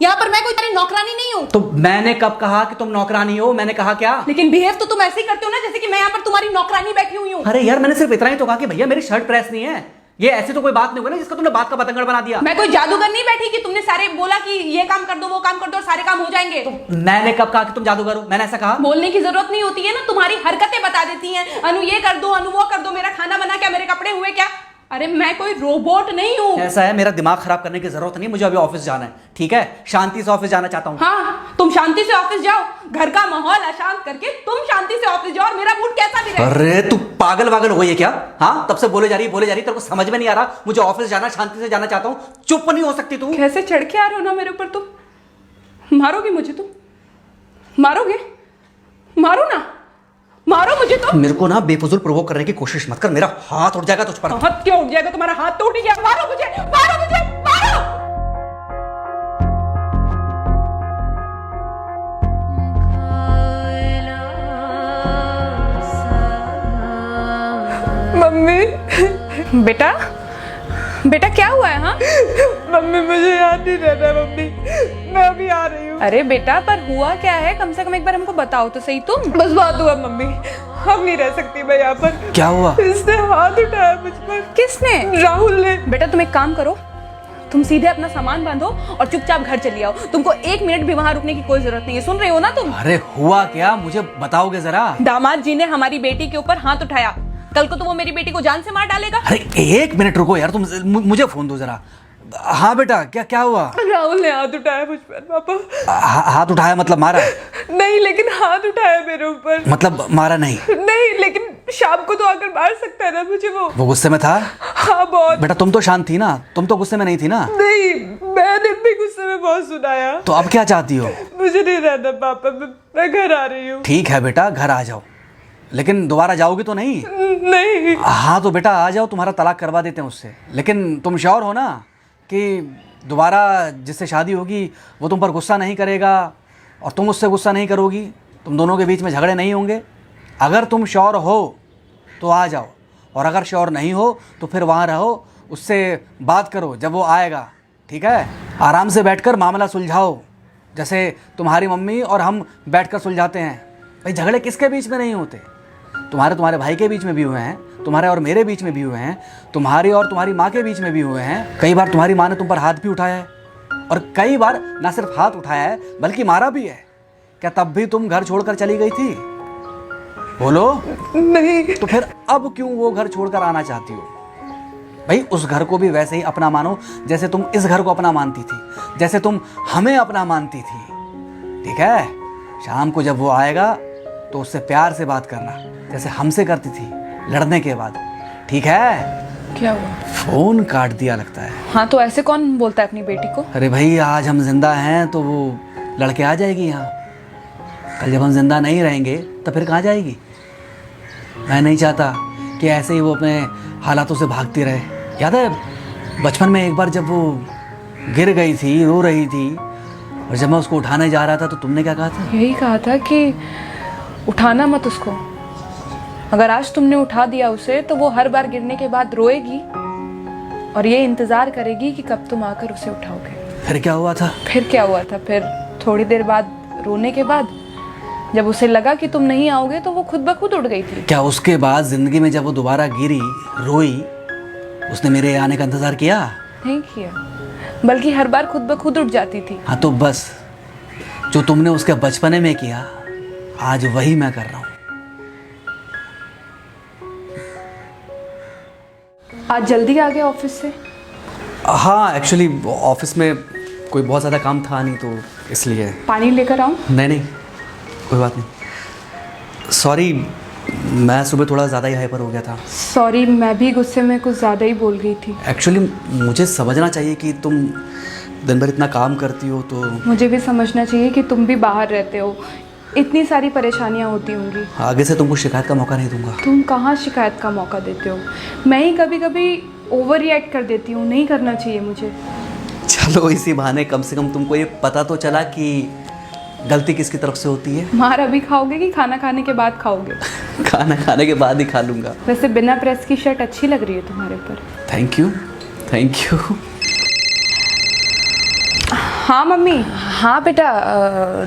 यहाँ पर मैं कोई तेरी नौकरानी नहीं हूँ। तो मैंने कब कहा कि तुम नौकरानी हो? मैंने कहा क्या? लेकिन बिहेव तो तुम ऐसे ही करते हो ना जैसे कि मैं यहाँ पर तुम्हारी नौकरानी बैठी हुई हूँ। अरे यार मैंने सिर्फ इतना ही तो कहा कि भैया मेरी शर्ट प्रेस नहीं है। ये ऐसी तो कोई बात नहीं हुई ना जिसका तुमने बात का बतंगड़ बना दिया। मैं कोई जादूगर नहीं बैठी कि तुमने सारे बोला कि ये काम कर दो वो काम कर दो और सारे काम हो जाएंगे। तो मैंने कब कहा कि तुम जादूगर हो? मैंने ऐसा कहा? बोलने की जरूरत नहीं होती है ना, तुम्हारी हरकतें बता देती हैं। अनु ये कर दो, अनु वो कर दो, मेरा खाना बना क्या, मेरे कपड़े हुए क्या। अरे मैं कोई रोबोट नहीं हूँ। ऐसा है, मेरा दिमाग खराब करने की जरूरत नहीं, मुझे अभी ऑफिस जाना है। ठीक है, शांति से ऑफिस जाना चाहता हूँ। हाँ तुम शांति से ऑफिस जाओ, घर का माहौल अशांत करके तुम शांति से ऑफिस जाओ और मेरा मूड कैसा भी रहे। अरे तू पागल वागल हो गई है क्या? हाँ तब से बोले जा रही तेरे को समझ में नहीं आ रहा? मुझे ऑफिस जाना, शांति से जाना चाहता हूँ, चुप नहीं हो सकती तू? कैसे चढ़ के आ रहे हो ना मेरे ऊपर तुम। मारोगे मुझे तुम? मारोगे? मारो ना, मारो मुझे तो। मेरे को ना बेफजूल प्रोवोक करने की कोशिश मत कर, मेरा हाथ उठ जाएगा तुझ पर। हाथ क्यों उठ जाएगा? तुम्हारा हाथ तो उठ गया। मारो मुझे, मारो मुझे, मारो। मम्मी। बेटा बेटा क्या हुआ है? हाँ मम्मी मुझे याद नहीं रहता मम्मी, मैं अभी आ रही हूँ। अरे बेटा पर हुआ क्या है? कम से कम एक बार हमको बताओ तो सही तुम। बस बात हुआ मम्मी, हम नहीं रह सकती मैं यहाँ पर। क्या हुआ? इसने हाथ उठाया मुझ पर। किसने? राहुल ने। बेटा तुम एक काम करो, तुम सीधे अपना सामान बांधो और चुपचाप घर चली आओ। तुमको 1 मिनट भी वहां रुकने की कोई जरूरत नहीं है। सुन रहे हो ना तुम? अरे हुआ क्या, मुझे बताओगे जरा? दामाद जी ने हमारी बेटी के ऊपर हाथ उठाया। कल को तो वो मेरी बेटी को जान से मार डालेगा। अरे 1 मिनट रुको यार, तुम मुझे फोन दो जरा। हाँ बेटा, क्या क्या हुआ? राहुल ने हाथ उठाया मुझ पर पापा। हाथ उठाया मतलब मारा? नहीं लेकिन हाथ उठाया मेरे ऊपर। मतलब मारा नहीं? नहीं लेकिन शाम को तो आकर मार सकता है ना मुझे वो गुस्से में था? हाँ बहुत। बेटा तुम तो शांत थी ना, तुम तो गुस्से में नहीं थी ना? नहीं मैंने भी गुस्से में बहुत सुनाया। तो अब क्या चाहती हो? मुझे नहीं रहना पापा, मैं घर आ रही हूँ। ठीक है बेटा, घर आ जाओ, लेकिन दोबारा जाओगी तो नहीं? नहीं। हाँ तो बेटा आ जाओ, तुम्हारा तलाक करवा देते हैं उससे। लेकिन तुम श्योर हो ना कि दोबारा जिससे शादी होगी वो तुम पर गुस्सा नहीं करेगा और तुम उससे गुस्सा नहीं करोगी, तुम दोनों के बीच में झगड़े नहीं होंगे? अगर तुम श्योर हो तो आ जाओ, और अगर श्योर नहीं हो तो फिर वहाँ रहो, उससे बात करो जब वो आएगा। ठीक है, आराम से बैठकर मामला सुलझाओ, जैसे तुम्हारी मम्मी और हम बैठकर सुलझाते हैं। भाई झगड़े किसके बीच में नहीं होते? तुम्हारे भाई के बीच में भी हुए हैं, तुम्हारे और मेरे बीच में भी हुए हैं, तुम्हारी और तुम्हारी माँ के बीच में भी हुए हैं। कई बार तुम्हारी माँ ने तुम पर हाथ भी उठाया है, और कई बार ना सिर्फ हाथ उठाया है बल्कि मारा भी है। क्या तब भी तुम घर छोड़कर चली गई थी? बोलो। नहीं। तो फिर अब क्यों वो घर छोड़कर आना चाहती हो? भाई उस घर को भी वैसे ही अपना मानो जैसे तुम इस घर को अपना मानती थी, जैसे तुम हमें अपना मानती थी। ठीक है, शाम को जब वो आएगा तो उससे प्यार से बात करना, जैसे हमसे करती थी लड़ने के बाद। ठीक है? क्या हुआ? फोन काट दिया लगता है। हाँ तो ऐसे कौन बोलता है अपनी बेटी को? अरे भाई आज हम जिंदा हैं तो वो लड़के आ जाएगी यहाँ, कल जब हम जिंदा नहीं रहेंगे तो फिर कहाँ जाएगी? मैं नहीं चाहता कि ऐसे ही वो अपने हालातों से भागती रहे। याद है बचपन में एक बार जब वो गिर गई थी, रो रही थी, और जब मैं उसको उठाने जा रहा था तो तुमने क्या कहा था? यही कहा था कि उठाना मत उसको। अगर आज तुमने उठा दिया उसे तो वो हर बार गिरने के बाद रोएगी और ये इंतजार करेगी कि कब तुम आकर उसे उठाओगे। फिर क्या हुआ था? फिर क्या हुआ था? फिर थोड़ी देर बाद रोने के बाद जब उसे लगा कि तुम नहीं आओगे तो वो खुद ब खुद उठ गई थी। क्या उसके बाद जिंदगी में जब वो दोबारा गिरी, रोई, उसने मेरे आने का इंतजार किया? नहीं किया, बल्कि हर बार खुद ब खुद उठ जाती थी। हाँ तो बस जो तुमने उसके बचपने में किया आज वही मैं कर रहा हूँ। आज जल्दी आ गए ऑफिस से? हाँ एक्चुअली ऑफिस में कोई बहुत ज़्यादा काम था नहीं तो इसलिए। पानी लेकर आऊँ? नहीं कोई बात नहीं, सॉरी मैं सुबह थोड़ा ज़्यादा ही हाइपर हो गया था। सॉरी, मैं भी गुस्से में कुछ ज़्यादा ही बोल गई थी। एक्चुअली मुझे समझना चाहिए कि तुम दिन भर इतना काम करती हो तो। मुझे भी समझना चाहिए कि तुम भी बाहर रहते हो, इतनी सारी परेशानियां होती होंगी। आगे से तुमको शिकायत का मौका नहीं दूंगा। तुम कहाँ शिकायत का मौका देते हो? मैं ही कभी कभी ओवर रिएक्ट कर देती हूँ, नहीं करना चाहिए मुझे। चलो इसी बहाने कम से कम तुमको ये पता तो चला कि गलती किसकी तरफ से होती है। मार अभी खाओगे कि खाना खाने के बाद खाओगे? खाना खाने के बाद ही खा लूँगा। वैसे बिना प्रेस की शर्ट अच्छी लग रही है तुम्हारे ऊपर। Thank you. हाँ मम्मी। हाँ बेटा,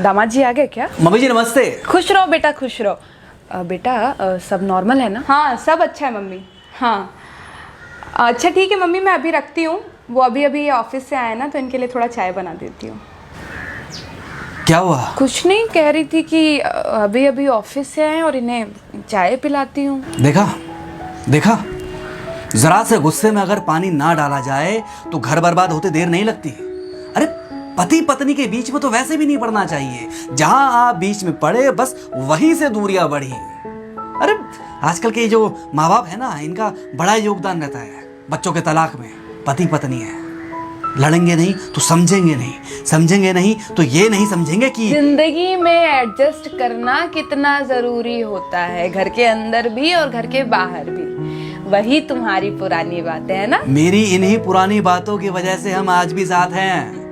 दामाद जी आ गए क्या? मम्मी जी नमस्ते। खुश रहो बेटा, खुश रहो। बेटा सब नॉर्मल है ना? हाँ सब अच्छा है मम्मी। हाँ अच्छा ठीक है मम्मी, मैं अभी रखती हूँ। वो अभी अभी ऑफिस से आए ना, तो इनके लिए थोड़ा चाय बना देती हूँ। क्या हुआ? कुछ नहीं, कह रही थी कि अभी अभी ऑफिस से आए और इन्हें चाय पिलाती हूँ। देखा देखा, जरा से गुस्से में अगर पानी ना डाला जाए तो घर बर्बाद होते देर नहीं लगती। अरे पति पत्नी के बीच में तो वैसे भी नहीं पड़ना चाहिए। जहां आप बीच में पड़े बस वहीं से दूरियां बढ़ी। अरे आजकल के जो माँ बाप है ना, इनका बड़ा योगदान रहता है बच्चों के तलाक में। पति पत्नी है, लड़ेंगे नहीं तो समझेंगे नहीं, समझेंगे नहीं तो ये नहीं समझेंगे कि जिंदगी में एडजस्ट करना कितना जरूरी होता है, घर के अंदर भी और घर के बाहर भी। वही तुम्हारी पुरानी बातें है ना। मेरी इन्हीं पुरानी बातों की वजह से हम आज भी साथ हैं।